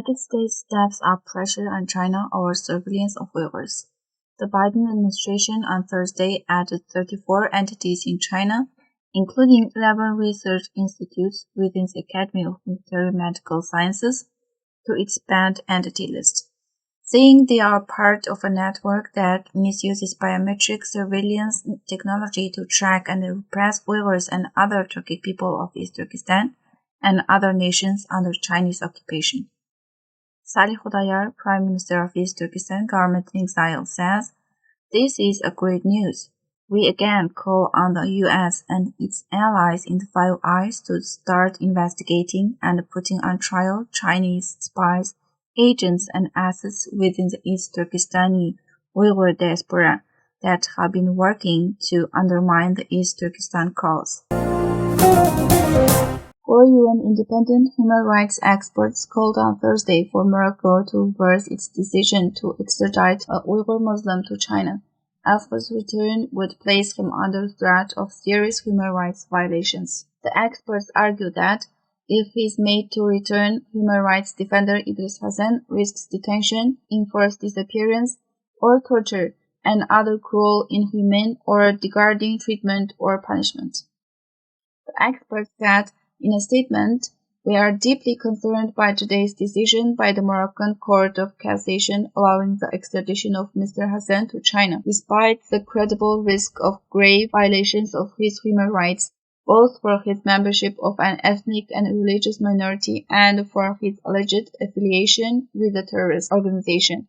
United States steps up pressure on China over surveillance of Uyghurs. The Biden administration on Thursday added 34 entities in China, including 11 research institutes within the Academy of Military Medical Sciences, to its banned entity list, saying they are part of a network that misuses biometric surveillance technology to track and repress Uyghurs and other Turkic people of East Turkestan and other nations under Chinese occupation. Salih Hudayar, Prime Minister of East Turkistan Government-in-Exile, says, "This is a great news. We again call on the U.S. and its allies in the Five Eyes to start investigating and putting on trial Chinese spies, agents, and assets within the East Turkestani Uyghur diaspora that have been working to undermine the East Turkestan cause." Four UN independent human rights experts called on Thursday for Morocco to reverse its decision to extradite a Uyghur Muslim to China, as his return would place him under threat of serious human rights violations. The experts argue that if he is made to return, human rights defender Idris Hassan risks detention, enforced disappearance, or torture, and other cruel, inhumane, or degrading treatment or punishment. The experts said in a statement, "We are deeply concerned by today's decision by the Moroccan Court of Cassation allowing the extradition of Mr. Hassan to China, despite the credible risk of grave violations of his human rights, both for his membership of an ethnic and religious minority and for his alleged affiliation with a terrorist organization.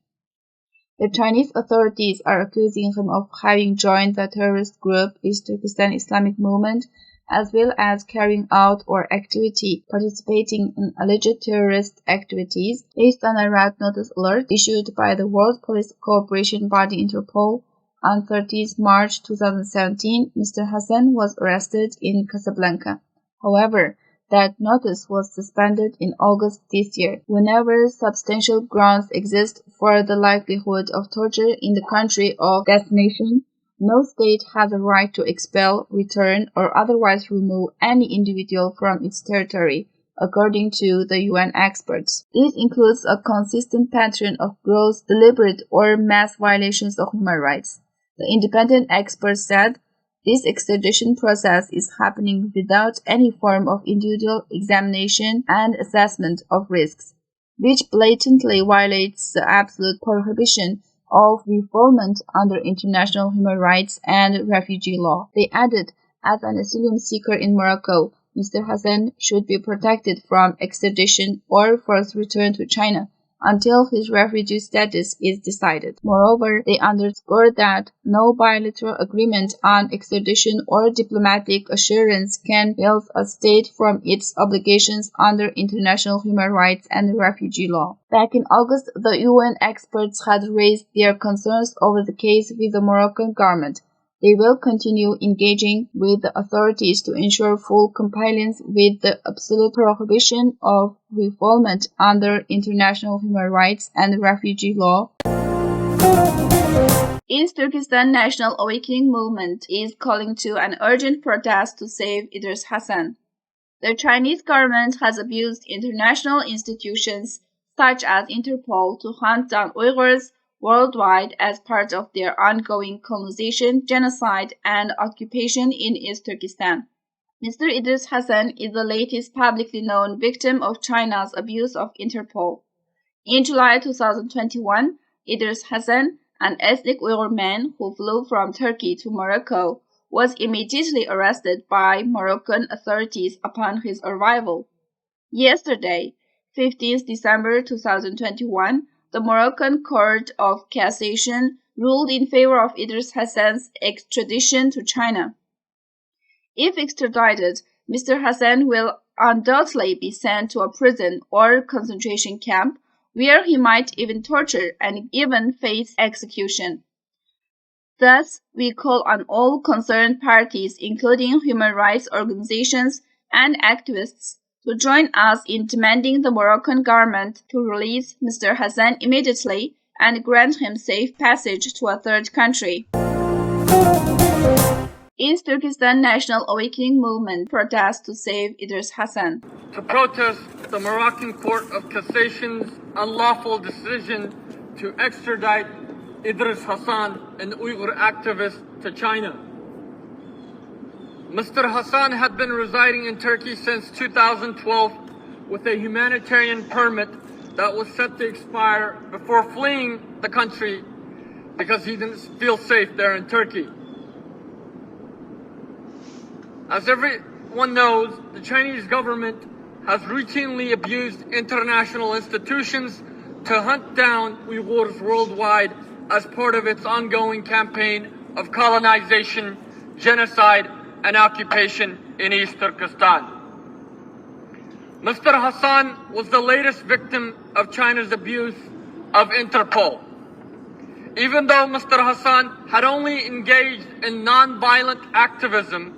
The Chinese authorities are accusing him of having joined the terrorist group East Turkestan Islamic Movement, as well as carrying out or participating in alleged terrorist activities, based on a red notice alert issued by the World Police Cooperation Body Interpol. On 30 March 2017, Mr. Hassan was arrested in Casablanca. However, that notice was suspended in August this year. Whenever substantial grounds exist for the likelihood of torture in the country of destination, no state has a right to expel, return, or otherwise remove any individual from its territory, according to the UN experts. This includes a consistent pattern of gross, deliberate, or mass violations of human rights. The independent experts said, "This extradition process is happening without any form of individual examination and assessment of risks, which blatantly violates the absolute prohibition of refoulement under international human rights and refugee law." They added, "As an asylum seeker in Morocco, Mr. Hassan should be protected from extradition or forced return to China until his refugee status is decided." Moreover, they underscored that no bilateral agreement on extradition or diplomatic assurance can shield a state from its obligations under international human rights and refugee law. Back in August, the UN experts had raised their concerns over the case with the Moroccan government. They will continue engaging with the authorities to ensure full compliance with the absolute prohibition of refoulement under international human rights and refugee law. East Turkestan National Awakening Movement is calling to an urgent protest to save Idris Hassan. The Chinese government has abused international institutions such as Interpol to hunt down Uyghurs worldwide as part of their ongoing colonization, genocide, and occupation in East Turkestan. Mr. Idris Hassan is the latest publicly known victim of China's abuse of Interpol. In July 2021, Idris Hassan, an ethnic Uyghur man who flew from Turkey to Morocco, was immediately arrested by Moroccan authorities upon his arrival. Yesterday, 15 December 2021, the Moroccan Court of Cassation ruled in favor of Idris Hassan's extradition to China. If extradited, Mr. Hassan will undoubtedly be sent to a prison or concentration camp, where he might even torture and even face execution. Thus, we call on all concerned parties, including human rights organizations and activists, to join us in demanding the Moroccan government to release Mr. Hassan immediately and grant him safe passage to a third country. East Turkestan National Awakening Movement protests to save Idris Hassan. To protest the Moroccan Court of Cassation's unlawful decision to extradite Idris Hassan, an Uyghur activist, to China. Mr. Hassan had been residing in Turkey since 2012 with a humanitarian permit that was set to expire before fleeing the country because he didn't feel safe there in Turkey. As everyone knows, the Chinese government has routinely abused international institutions to hunt down Uyghurs worldwide as part of its ongoing campaign of colonization, genocide, and occupation in East Turkestan. Mr. Hassan was the latest victim of China's abuse of Interpol. Even though Mr. Hassan had only engaged in non-violent activism,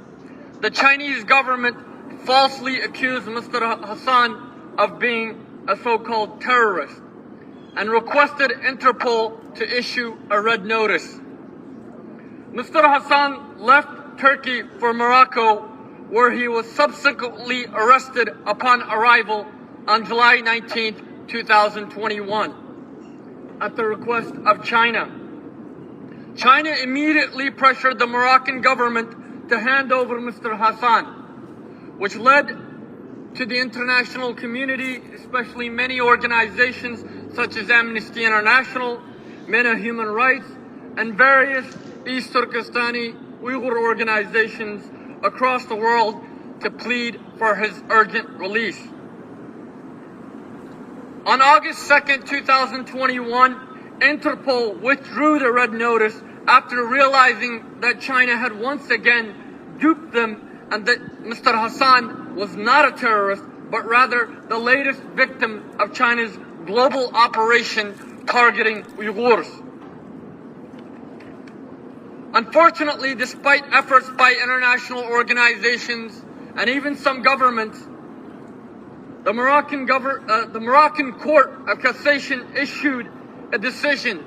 the Chinese government falsely accused Mr. Hassan of being a so-called terrorist and requested Interpol to issue a red notice. Mr. Hassan left Turkey for Morocco, where he was subsequently arrested upon arrival on July 19, 2021, at the request of China. China immediately pressured the Moroccan government to hand over Mr. Hassan, which led to the international community, especially many organizations such as Amnesty International, MENA Human Rights, and various East Turkestani Uyghur organizations across the world to plead for his urgent release. On August 2nd, 2021, Interpol withdrew the red notice after realizing that China had once again duped them and that Mr. Hassan was not a terrorist, but rather the latest victim of China's global operation targeting Uyghurs. Unfortunately, despite efforts by international organizations and even some governments, the Moroccan Court of Cassation issued a decision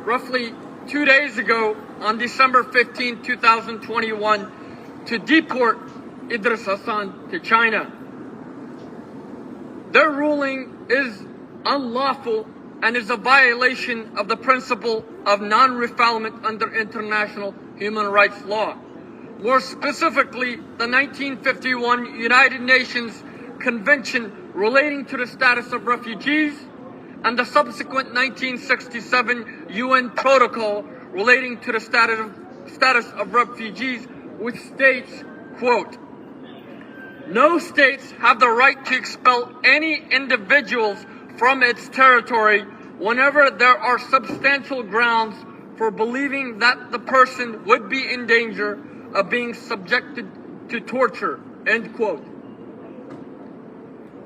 roughly 2 days ago on December 15, 2021 to deport Idris Hassan to China. Their ruling is unlawful and is a violation of the principle of non-refoulement under international human rights law. More specifically, the 1951 United Nations Convention relating to the status of refugees and the subsequent 1967 UN Protocol relating to the status of refugees, which states, quote, "No states have the right to expel any individuals from its territory whenever there are substantial grounds for believing that the person would be in danger of being subjected to torture," end quote.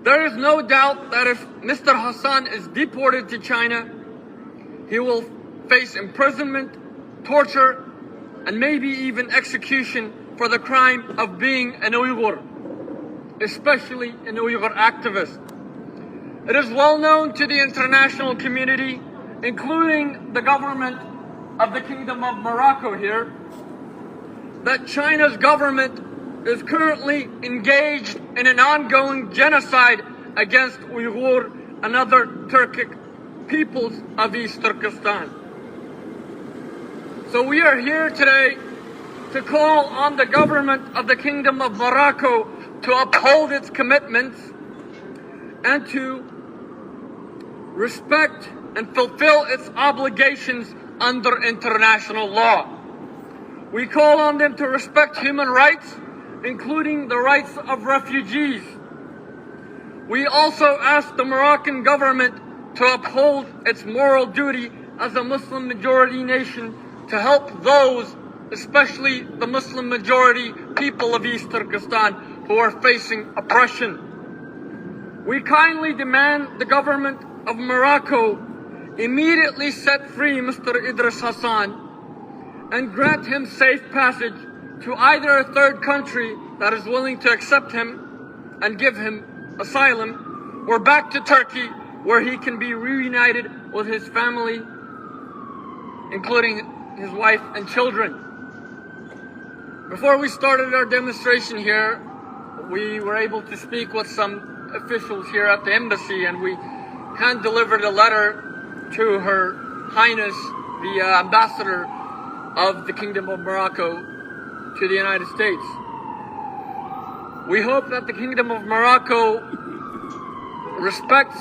There is no doubt that if Mr. Hassan is deported to China, he will face imprisonment, torture, and maybe even execution for the crime of being an Uyghur, especially an Uyghur activist. It is well known to the international community, including the government of the Kingdom of Morocco here, that China's government is currently engaged in an ongoing genocide against Uyghur and other Turkic peoples of East Turkestan. So we are here today to call on the government of the Kingdom of Morocco to uphold its commitments and to respect and fulfill its obligations under international law. We call on them to respect human rights, including the rights of refugees. We also ask the Moroccan government to uphold its moral duty as a Muslim majority nation to help those, especially the Muslim majority people of East Turkestan, who are facing oppression. We kindly demand the government of Morocco immediately set free Mr. Idris Hassan and grant him safe passage to either a third country that is willing to accept him and give him asylum, or back to Turkey, where he can be reunited with his family, including his wife and children. Before we started our demonstration here, we were able to speak with some officials here at the embassy, and we hand-delivered a letter to Her Highness, the Ambassador of the Kingdom of Morocco to the United States. We hope that the Kingdom of Morocco respects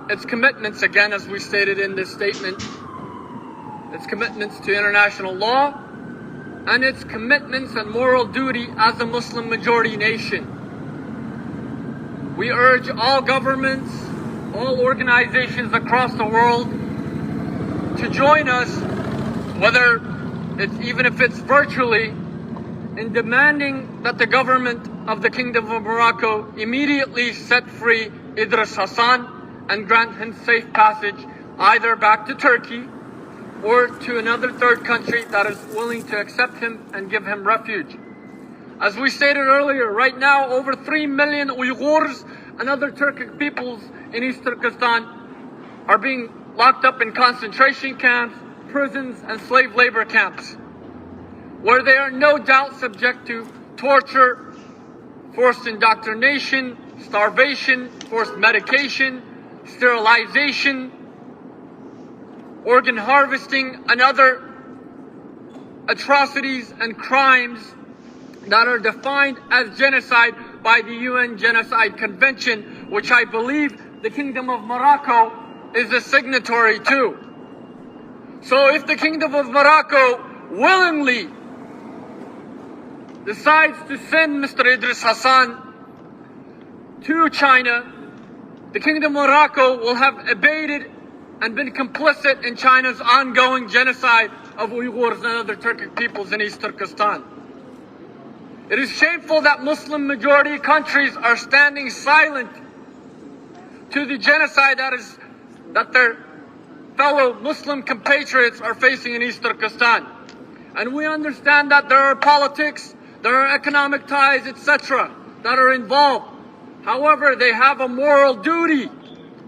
its commitments, again, as we stated in this statement, its commitments to international law, and its commitments and moral duty as a Muslim majority nation. We urge all governments, all organizations across the world to join us, even if it's virtually, in demanding that the government of the Kingdom of Morocco immediately set free Idris Hassan and grant him safe passage either back to Turkey or to another third country that is willing to accept him and give him refuge. As we stated earlier, right now over 3 million Uyghurs and other Turkic peoples in East Turkestan are being locked up in concentration camps, prisons, and slave labor camps, where they are no doubt subject to torture, forced indoctrination, starvation, forced medication, sterilization, organ harvesting, and other atrocities and crimes that are defined as genocide by the UN Genocide Convention, which I believe the Kingdom of Morocco is a signatory to. So if the Kingdom of Morocco willingly decides to send Mr. Idris Hassan to China, the Kingdom of Morocco will have abated and been complicit in China's ongoing genocide of Uyghurs and other Turkic peoples in East Turkestan. It is shameful that Muslim majority countries are standing silent to the genocide that their fellow Muslim compatriots are facing in East Turkestan. And we understand that there are politics, there are economic ties, etc., that are involved. However, they have a moral duty,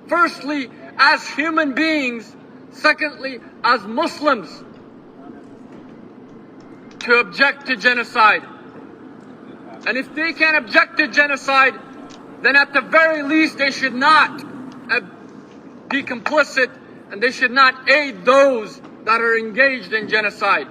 firstly, as human beings, secondly, as Muslims, to object to genocide. And if they can object to genocide, then at the very least they should not be complicit, and they should not aid those that are engaged in genocide.